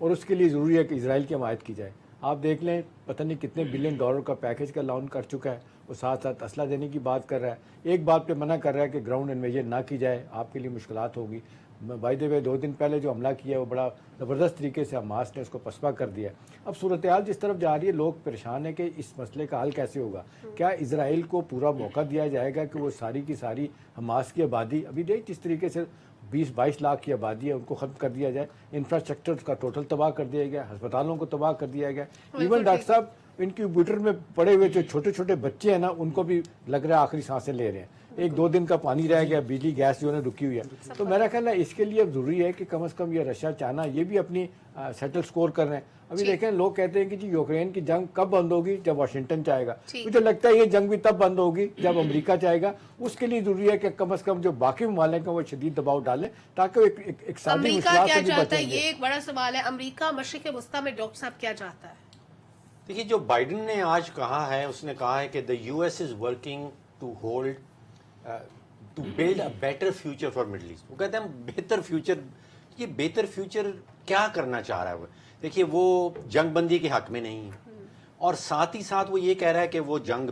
और उसके लिए ज़रूरी है कि इसराइल की हमायत की जाए। आप देख लें पता नहीं कितने बिलियन डॉलर का पैकेज का लॉन्च कर चुका है, और साथ साथ असला देने की बात कर रहा है। एक बात पे मना कर रहा है कि ग्राउंड इन्वेजन ना की जाए, आपके लिए मुश्किलात होगी। बाय द वे 2 दिन पहले जो हमला किया वो बड़ा ज़बरदस्त तरीके से हमास ने उसको पसपा कर दिया। अब सूरत हाल जिस तरफ जा रही है, लोग परेशान है कि इस मसले का हल कैसे होगा। क्या इसराइल को पूरा मौका दिया जाएगा कि वो सारी की सारी हमास की आबादी, अभी देख जिस तरीके से 20-22 लाख की आबादी है, उनको ख़त्म कर दिया जाए, इंफ्रास्ट्रक्चर का टोटल तबाह कर दिया गया, अस्पतालों को तबाह कर दिया गया। इवन डॉक्टर साहब इनक्यूबेटर में पड़े हुए जो छोटे छोटे बच्चे हैं ना, उनको भी लग रहा है आखिरी सांसें ले रहे हैं। 1-2 दिन का पानी रह गया, बिजली गैस जो है रुकी हुई है। तो मेरा ख्याल है इसके लिए अब ज़रूरी है कि कम से कम ये रशिया चाइना ये भी अपनी सेटल स्कोर कर रहे हैं। अभी देखें लोग कहते हैं कि जी यूक्रेन की जंग कब बंद होगी, जब वाशिंगटन चाहेगा। मुझे लगता है ये जंग भी तब बंद होगी जब अमेरिका चाहेगा। उसके लिए जरूरी है कि कम से कम जो बाकी ममालिक हैं वो शदीद दबाव डालें ताकि एक सादी अमेरिका मुश्किलात क्या से भी चाहता है, बचेंगे। ये एक बड़ा सवाल है। अमेरिका मशरिक वस्ता में डॉक्टर साहब क्या चाहता है? देखिए, जो बाइडेन ने आज कहा है, उसने कहा है कि the US is working to hold to build a better future for Middle East. वो कहते हैं बेहतर फ्यूचर। ये बेहतर फ्यूचर क्या करना चाह रहा है वो? देखिए, वो जंग बंदी के हक में नहीं है, और साथ ही साथ वो ये कह रहा है कि वो जंग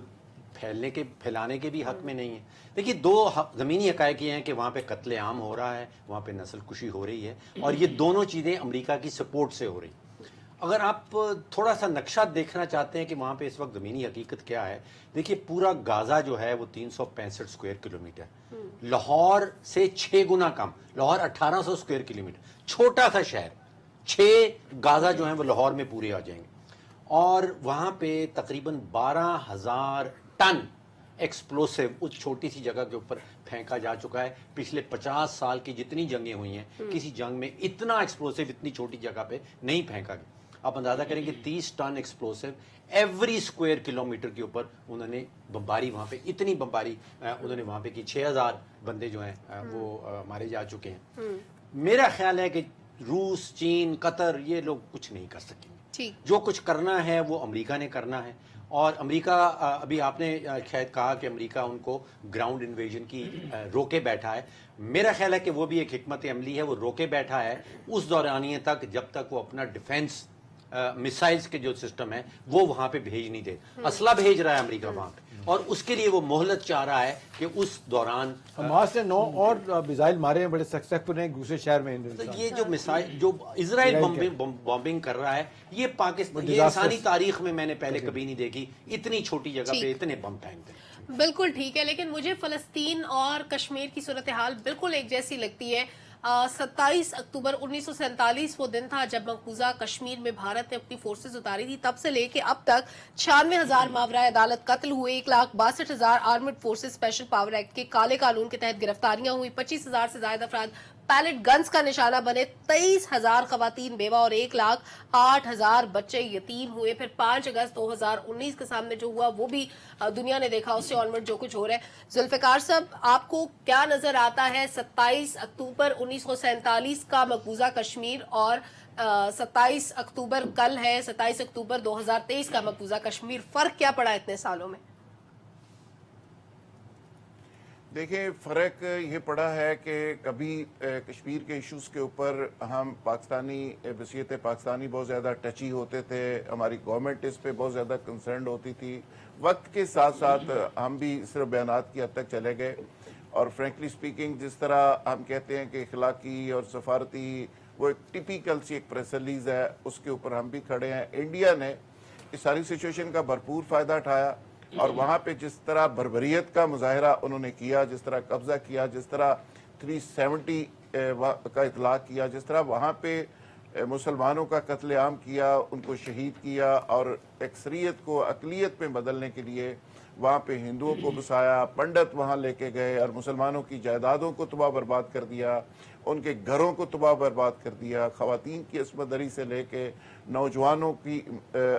फैलाने के भी हक में नहीं है। देखिए, 2 ज़मीनी हक़ाइक़ ये हैं कि वहाँ पे कत्ले आम हो रहा है, वहाँ पे नस्ल कुशी हो रही है, और ये दोनों चीज़ें अमेरिका की सपोर्ट से हो रही। अगर आप थोड़ा सा नक्शा देखना चाहते हैं कि वहाँ पे इस वक्त ज़मीनी हकीकत क्या है, देखिए पूरा गाज़ा जो है वो 365 स्क्वायर किलोमीटर, लाहौर से 6 गुना कम, लाहौर 1800 स्क्वायर किलोमीटर, छोटा सा शहर, 6 गाज़ा जो है वो लाहौर में पूरे आ जाएंगे। और वहाँ पे तकरीबन 12,000 टन एक्सप्लोसिव उस छोटी सी जगह के ऊपर फेंका जा चुका है। पिछले 50 साल की जितनी जंगें हुई हैं, किसी जंग में इतना एक्सप्लोसिव इतनी छोटी जगह पे नहीं फेंका गया। आप अंदाजा करेंगे 30 ton explosive every square kilometre के ऊपर उन्होंने बमबारी, वहाँ पे इतनी बमबारी उन्होंने वहाँ पे की। 6,000 बंदे जो हैं वो मारे जा चुके हैं। मेरा ख्याल है कि रूस, चीन, कतर ये लोग कुछ नहीं कर सकेंगे। जो कुछ करना है वो अमेरिका ने करना है। और अमेरिका, अभी आपने शायद कहा कि अमेरिका उनको ग्राउंड इन्वेजन की रोके बैठा है। मेरा ख्याल है कि वो भी एक हिकमत अमली है, वो रोके बैठा है उस दौरानिए तक जब तक वो अपना डिफेंस मिसाइल्स के जो सिस्टम है वो वहां पे भेज नहीं दे। असला भेज रहा है अमेरिका वहां पे, और उसके लिए वो मोहलत चाह रहा है कि उस दौरान हमास ने 9 और मिसाइल मारे हैं, बड़े सक्सेसफुल हैं दूसरे शहर में। तो ये जो मिसाइल जो इजराइल बॉम्बिंग कर रहा है, ये पाकिस्तान, ये इंसानी तारीख में मैंने पहले कभी नहीं देखी इतनी छोटी जगह पे इतने बम फेंकते। बिल्कुल ठीक है, लेकिन मुझे फलस्तीन और कश्मीर की सूरत हाल बिल्कुल एक जैसी लगती है। 27 अक्टूबर 1947 वो दिन था जब मकबूजा कश्मीर में भारत ने अपनी फोर्सेस उतारी थी। तब से लेके अब तक 96,000 मावरा अदालत कत्ल हुए, 1,62,000 armed forces special power act के काले कानून के तहत गिरफ्तारियां हुई, 25,000 से ज्यादा अफराद पैलेट गन्स का निशाना बने, 23,000 खवातीन बेवा और 1,08,000 बच्चे यतीम हुए। फिर 5 अगस्त 2019 के सामने जो हुआ वो भी दुनिया ने देखा, उससे ऑनवर्ड जो कुछ हो रहा है। जुल्फिकार साहब, आपको क्या नजर आता है 27 अक्टूबर 1947 का मकबूजा कश्मीर और 27 अक्टूबर कल है, 27 अक्टूबर 2023 का मकबूजा कश्मीर, फर्क क्या पड़ा इतने सालों में? देखिए, फ़र्क ये पड़ा है कि कभी कश्मीर के इश्यूज़ के ऊपर हम पाकिस्तानी बसीयत पाकिस्तानी बहुत ज़्यादा टची होते थे, हमारी गवर्नमेंट इस पे बहुत ज़्यादा कंसर्न होती थी। वक्त के साथ साथ हम भी सिर्फ बयानात की हद तक चले गए, और फ्रेंकली स्पीकिंग जिस तरह हम कहते हैं कि इखलाकी और सफारती वो एक टिपिकल सी एक प्रेस रिलीज़ है, उसके ऊपर हम भी खड़े हैं। इंडिया ने इस सारी सिचुएशन का भरपूर फ़ायदा उठाया, और वहाँ पे जिस तरह बर्बरियत का मुजाहरा उन्होंने किया, जिस तरह कब्जा किया, जिस तरह 370 का इतलाक किया, जिस तरह वहाँ पे मुसलमानों का कत्लेआम किया, उनको शहीद किया और अक्सरियत को अक़लियत में बदलने के लिए वहाँ पे हिंदुओं को बसाया, पंडित वहाँ लेके गए और मुसलमानों की जायदादों को तबाह बर्बाद कर दिया, उनके घरों को तबाह बर्बाद कर दिया, ख़वातीन की अस्मदरी से लेके नौजवानों की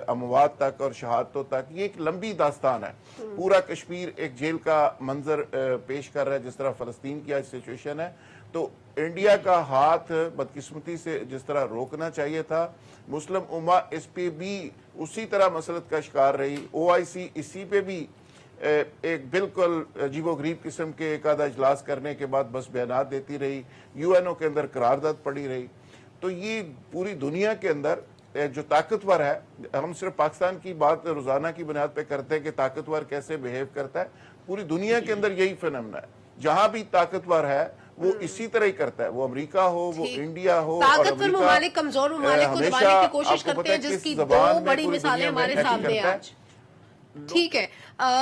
अमवात तक और शहादतों तक। ये एक लंबी दास्तान है। पूरा कश्मीर एक जेल का मंजर पेश कर रहा है, जिस तरह फ़लस्तीन की आज सिचुएशन है। तो इंडिया का हाथ बदकिस्मती से जिस तरह रोकना चाहिए था, मुस्लिम उम्मा इस पे भी उसी तरह मसलत का शिकार रही। OIC इसी पे भी एक बिल्कुल अजीबोगरीब किस्म के एक आधा इजलास करने के बाद बस बयानात देती रही, UNO के अंदर करारदाद पड़ी रही। तो ये पूरी दुनिया के अंदर जो ताकतवर है, हम सिर्फ पाकिस्तान की बात रोजाना की बुनियाद पे करते हैं कि ताकतवर कैसे बिहेव करता है, पूरी दुनिया के अंदर यही फिनोमेना है। जहां भी ताकतवर है वो इसी तरह ही करता है, वो अमेरिका हो, वो इंडिया हो। ताकतवर ममालिक कमजोर ममालिक को दबाने की कोशिश करते हैं, जिसकी दो बड़ी मिसालें हमारे सामने आज। ठीक है,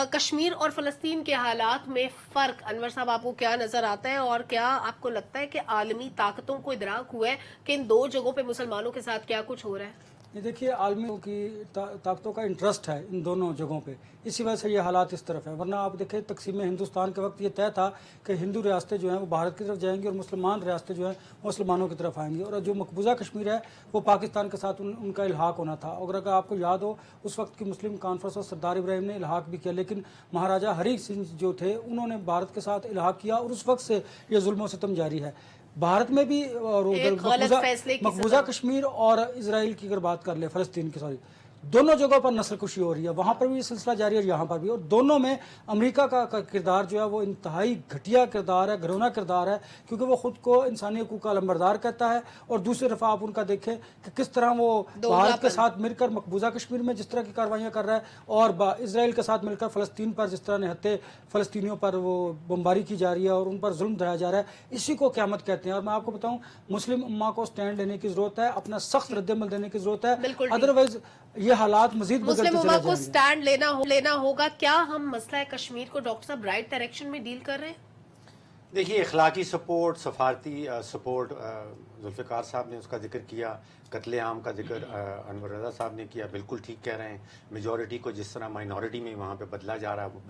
कश्मीर और फलस्तीन के हालात में फर्क अनवर साहब आपको क्या नजर आता है, और क्या आपको लगता है कि आलमी ताकतों को इदराक हुआ है कि इन दो जगहों पे मुसलमानों के साथ क्या कुछ हो रहा है? ये देखिए, आलमी की ताकतों का इंटरेस्ट है इन दोनों जगहों पे, इसी वजह से ये हालात इस तरफ है। वरना आप देखें, तकसीम हिंदुस्तान के वक्त ये तय था कि हिंदू रियासतें जो हैं वो भारत की तरफ जाएंगी और मुसलमान रियासतें जो हैं मुसलमानों की तरफ आएंगी, और जो मकबूजा कश्मीर है वो पाकिस्तान के साथ उनका इल्हाक होना था। अगर आपको याद हो, उस वक्त की मुस्लिम कॉन्फ्रेंस और सरदार इब्राहिम ने इल्हाक भी किया, लेकिन महाराजा हरी सिंह जो थे उन्होंने भारत के साथ इल्हाक किया, और उस वक्त से ये जुल्म सितम जारी है। भारत में भी और उधर मकबूजा कश्मीर और इजराइल की अगर बात कर ले, फलस्तीन की, सॉरी, दोनों जगहों पर नस्लकुशी हो रही है। वहाँ पर भी ये सिलसिला जारी है, यहाँ पर भी, और दोनों में अमेरिका का किरदार जो है वो इंतहाई घटिया किरदार है, घिनौना किरदार है, क्योंकि वो खुद को इंसानी हकूक़ का लंबरदार कहता है, और दूसरी तरफ आप उनका देखें कि किस तरह वो भारत के साथ मिलकर मकबूजा कश्मीर में जिस तरह की कार्रवाइयाँ कर रहा है, और इसराइल के साथ मिलकर फ़लस्तीन पर जिस तरह निहत्ते फ़लस्तीनियों पर वो बमबारी की जा रही है और उन पर जुल्म ढाया जा रहा है, इसी को क़यामत कहते हैं। और मैं आपको बताऊँ, मुस्लिम उम्मा को स्टैंड लेने की ज़रूरत है, अपना सख्त रद्द-ए-अमल देने की ज़रूरत है, अदरवाइज ये हालात मजीद मुस्लिम उम्मा को स्टैंड लेना होगा। क्या हम मसला कश्मीर को डॉक्टर साहब राइट डायरेक्शन में डील कर रहे हैं? देखिए, इखलाकी सपोर्ट, सफारती सपोर्ट, जुल्फ़िकार साहब ने उसका जिक्र किया, कत्लेआम का जिक्र अनवर रज़ा साहब ने किया, बिल्कुल ठीक कह रहे हैं। मेजॉरिटी को जिस तरह माइनॉरिटी में वहाँ पे बदला जा रहा है वो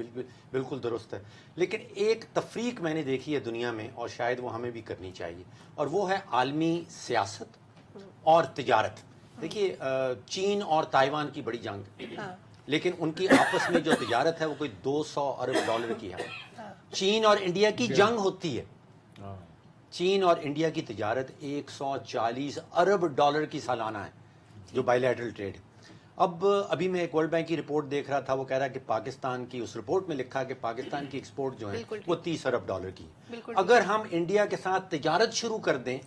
बिल्कुल दुरुस्त है। लेकिन एक तफरीक मैंने देखी है दुनिया में, और शायद वो हमें भी करनी चाहिए, और वो है आलमी सियासत और तिजारत। देखिए, चीन और ताइवान की बड़ी जंग, लेकिन उनकी आपस में जो तिजारत है वो कोई 200 अरब डॉलर की है। चीन और इंडिया की जंग होती है, चीन और इंडिया की तिजारत 140 अरब डॉलर की सालाना है, जो बायलैटरल ट्रेड। अब अभी मैं एक वर्ल्ड बैंक की रिपोर्ट देख रहा था, वो कह रहा है कि पाकिस्तान की, उस रिपोर्ट में लिखा कि पाकिस्तान की एक्सपोर्ट जो है वो 30 अरब डॉलर की। अगर हम इंडिया के साथ तिजारत शुरू कर दें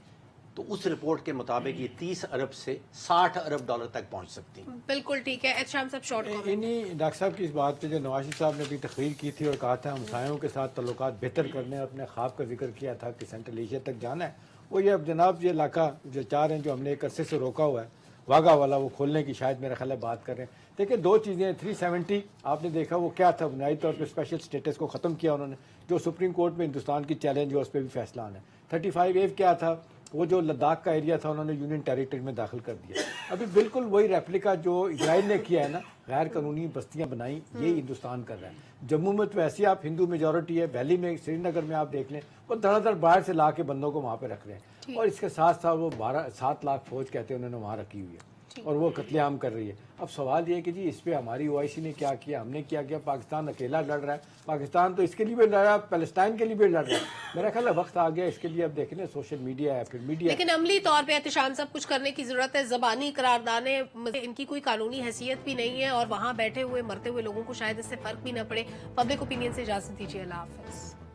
तो उस रिपोर्ट के मुताबिक ये 30 अरब से 60 अरब डॉलर तक पहुंच सकती है। बिल्कुल ठीक है। शाम साहब शॉर्ट कमेंट। इन्हीं डॉक्टर साहब की इस बात पे जो नवाज शरीफ साहब ने भी तकरीर की थी और कहा था हमसायों के साथ तल्लुकात बेहतर करने, अपने ख्वाब का जिक्र किया था कि सेंट्रल एशिया तक जाना है, वो ये अब जनाब ये इलाका जो चाह रहे हैं, जो हमने एक अरसे से रोका हुआ है वाघा वाला, वो खोलने की शायद मेरा ख्याल है बात कर रहे हैं। देखिए, दो चीज़ें, 370 आपने देखा वो क्या था, बुनियादी तौर पर स्पेशल स्टेटस को ख़त्म किया उन्होंने, जो सुप्रीम कोर्ट में हिंदुस्तान की चैलेंज हुआ उस पर भी फैसला आना है। 35A क्या था, वो जो लद्दाख का एरिया था उन्होंने यूनियन टेरिटरी में दाखिल कर दिया। अभी बिल्कुल वही रेप्लिका जो इजराइल ने किया है ना, गैर कानूनी बस्तियां बनाई, ये हिंदुस्तान कर रहा है। जम्मू में तो ऐसी आप हिंदू मेजोरिटी है, वैली में, श्रीनगर में आप देख लें, वो धड़ाधड़ बाहर से ला के बंदों को वहाँ पे रख रहे हैं, और इसके साथ साथ वो 7 लाख फौज कहते हैं उन्होंने वहाँ रखी हुई है, और वो कत्लेआम कर रही है। अब सवाल ये है कि जी इस पे हमारी OIC ने क्या किया, हमने क्या किया? पाकिस्तान अकेला लड़ रहा है, पाकिस्तान तो इसके लिए भी लड़ रहा है, पैलेस्टाइन के लिए भी लड़ रहा है। मेरा ख्याल है वक्त आ गया इसके लिए, अब देख लें सोशल मीडिया है, फिर मीडिया। लेकिन अमली तौर पे एहतिशाम सब कुछ करने की जरूरत है। ज़बानी करारदाने, इनकी कोई कानूनी हैसियत भी नहीं है, और वहाँ बैठे हुए मरते हुए लोगों को शायद इससे फर्क भी न पड़े। पब्लिक ओपिनियन से इजाजत दीजिए। अल्लाह हाफिज़।